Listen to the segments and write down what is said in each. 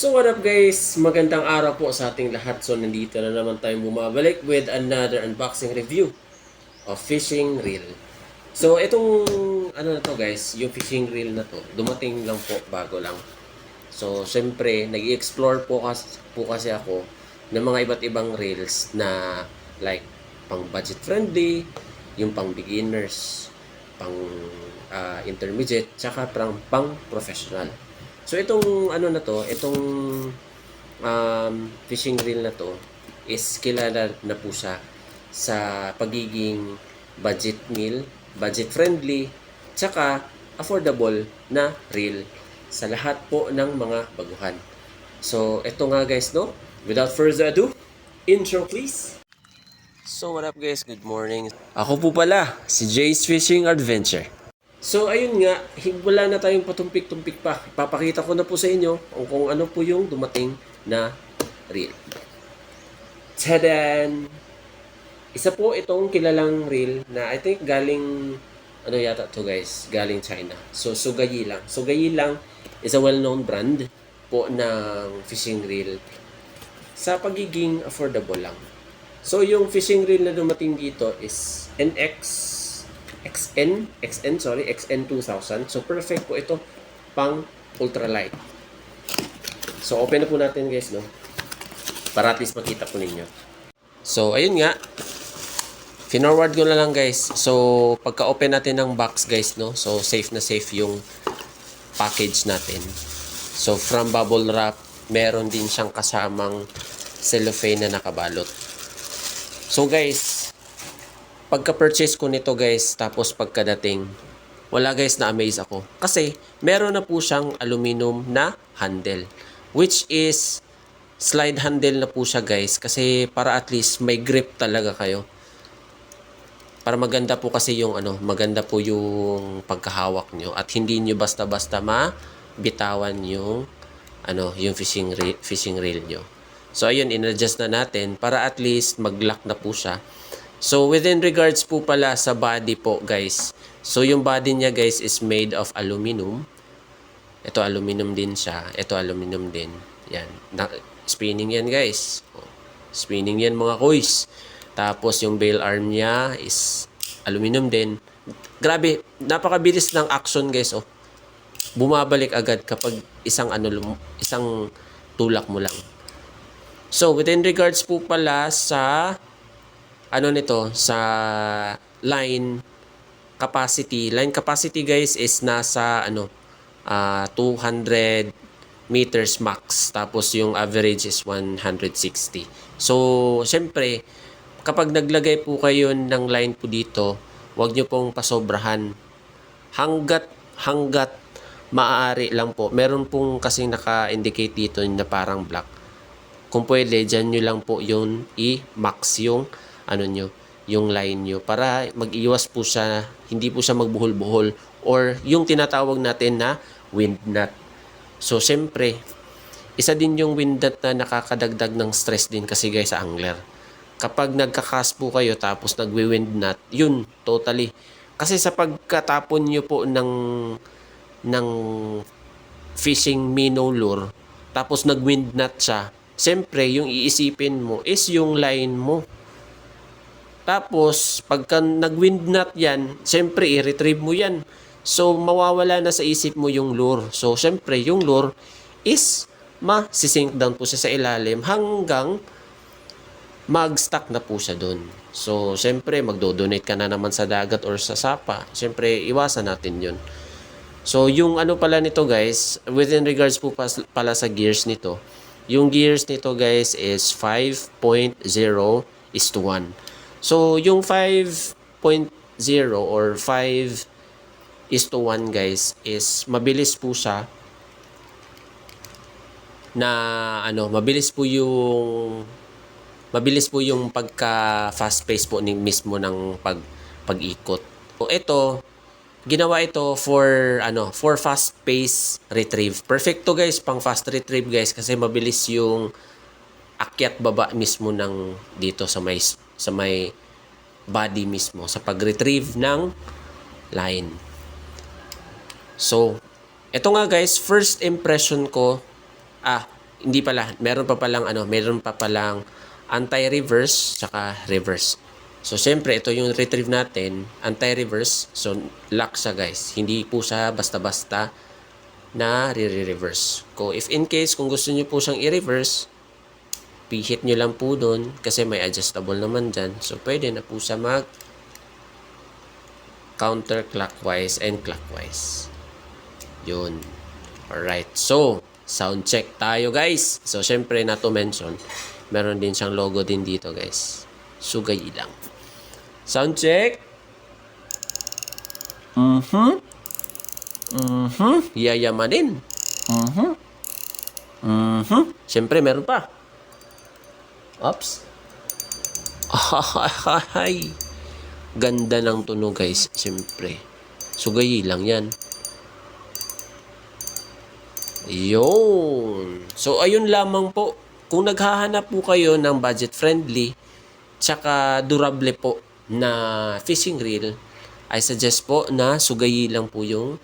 So what up guys? Magandang araw po sa ating lahat. So nandito na naman tayong bumabalik with another unboxing review of fishing reel. So itong ano na to guys, yung fishing reel na to, dumating lang po bago lang. So syempre, nag-i-explore po kasi ako ng mga iba't ibang reels na like pang budget friendly, yung pang beginners, pang intermediate, tsaka pang professional. So itong ano na to, itong fishing reel na to is kilala na po siya sa pagiging budget meal, budget friendly, tsaka affordable na reel sa lahat po ng mga baguhan. So ito nga guys, no? Without further ado, intro please. So what up guys, good morning. Ako po pala, si Jay's Fishing Adventure. So ayun nga, wala na tayong patumpik-tumpik pa. Papakita ko na po sa inyo kung ano po yung dumating na reel. Tadan! Isa po itong kilalang reel na I think galing, ano yata to guys, galing China. So Sugayi lang. Sugayi lang is a well-known brand po ng fishing reel sa pagiging affordable lang. So yung fishing reel na dumating dito is XN 2000. So perfect po ito pang ultralight. So open na po natin guys, no? Para at least makita po ninyo. So ayun nga. Finorward ko na lang guys. So pagka open natin ng box guys, no? So safe na safe yung package natin. So from bubble wrap, meron din siyang kasamang cellophane na nakabalot. So guys, pagka-purchase ko nito guys, tapos pagkadating, wala guys, na-amaze ako. Kasi, meron na po siyang aluminum na handle. Which is, slide handle na po siya guys. Kasi, para at least may grip talaga kayo. Para maganda po kasi yung maganda po yung pagkahawak nyo. At hindi nyo basta-basta mabitawan yung, yung fishing reel nyo. So, ayun, in-adjust na natin para at least mag-lock na po siya. So, within regards po pala sa body po, guys. So, yung body niya, guys, is made of aluminum. Ito, aluminum din siya. Ito, aluminum din. Yan. Spinning yan, guys. Spinning yan, mga koys. Tapos, yung bail arm niya is aluminum din. Grabe, napakabilis ng action, guys. Oh. Bumabalik agad kapag isang tulak mo lang. So, within regards po pala sa sa line capacity. Line capacity guys is nasa 200 meters max. Tapos yung average is 160. So, syempre, kapag naglagay po kayo ng line po dito, huwag nyo pong pasobrahan. Hanggat maaari lang po. Meron pong kasing naka-indicate dito na parang black. Kung pwede, dyan nyo lang po yung i-max yung yung line nyo para mag-iwas po siya, hindi po siya magbuhol-buhol or yung tinatawag natin na wind knot. So, syempre, isa din yung wind knot na nakakadagdag ng stress din kasi guys sa angler. Kapag nagka-cast po kayo tapos nagwi-wind knot, yun, totally. Kasi sa pagkatapon nyo po ng fishing minnow lure, tapos nag-wind knot siya, syempre, yung iisipin mo is yung line mo. Tapos, pagka nag-wind knot yan, syempre, i-retrieve mo yan. So, mawawala na sa isip mo yung lure. So, syempre, yung lure is ma-sink down po siya sa ilalim hanggang mag-stuck na po siya dun. So, syempre, magdo-donate ka na naman sa dagat or sa sapa. Syempre, iwasan natin yun. So, yung pala nito guys, within regards po pala sa gears nito, yung gears nito guys is 5.0:1. So, yung 5.0 or 5:1 guys is mabilis po siya na mabilis po yung pagka fast pace po mismo ng pag-ikot. O ito, ginawa ito for fast pace retrieve. Perfect to guys, pang fast retrieve guys kasi mabilis yung akyat baba mismo ng dito sa may body mismo sa pag-retrieve ng line. So, ito nga guys, first impression ko, hindi pala, meron pa palang anti-reverse saka reverse. So, syempre, ito yung retrieve natin, anti-reverse. So, lock siya guys. Hindi po siya basta-basta na re-reverse. If in case, kung gusto nyo po siyang i-reverse, hit nyo lang po doon kasi may adjustable naman dyan. So, pwede na po siya mag counterclockwise and clockwise. Yun. Alright. So, sound check tayo guys. So, syempre na to mention, meron din siyang logo din dito guys. Sugay lang. Sound check. Yayamanin. Syempre, meron pa. Oops. Ay. Ganda ng tunog guys. Syempre. Sugay lang yan. Yun. So, ayun lamang po. Kung naghahanap po kayo ng budget-friendly tsaka durable po na fishing reel, I suggest po na sugayi lang po yung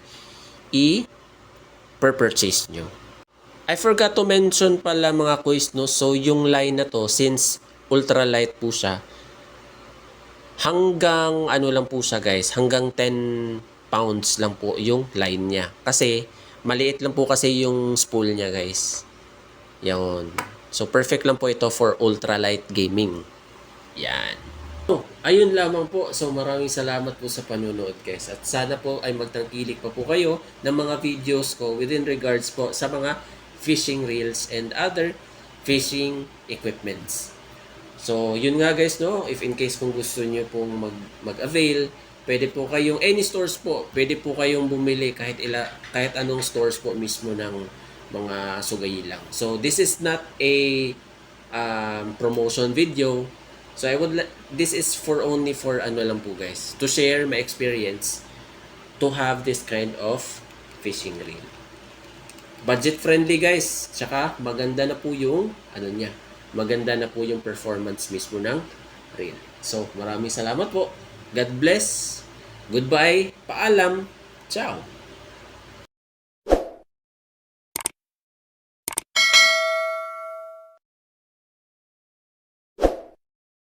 i-purchase nyo. I forgot to mention pala mga kuys, no? So, yung line na to, since ultralight po siya, hanggang lang po siya guys, hanggang 10 pounds lang po yung line niya. Kasi, maliit lang po kasi yung spool niya guys. Yan. So, perfect lang po ito for ultralight gaming. Yan. So, ayun lamang po. So, maraming salamat po sa panunood guys. At sana po ay magtangkilik pa po kayo ng mga videos ko within regards po sa mga fishing reels and other fishing equipments. So, yun nga guys, no? If in case kung gusto nyo pong mag-avail, pwede po kayong, any stores po, pwede po kayong bumili kahit anong stores po mismo ng mga sugayi lang. So, this is not a promotion video. So, this is only for lang po guys, to share my experience to have this kind of fishing reel. Budget friendly guys, tsaka maganda na po yung maganda na po yung performance mismo ng reel. So, maraming salamat po. God bless. Goodbye. Paalam. Ciao.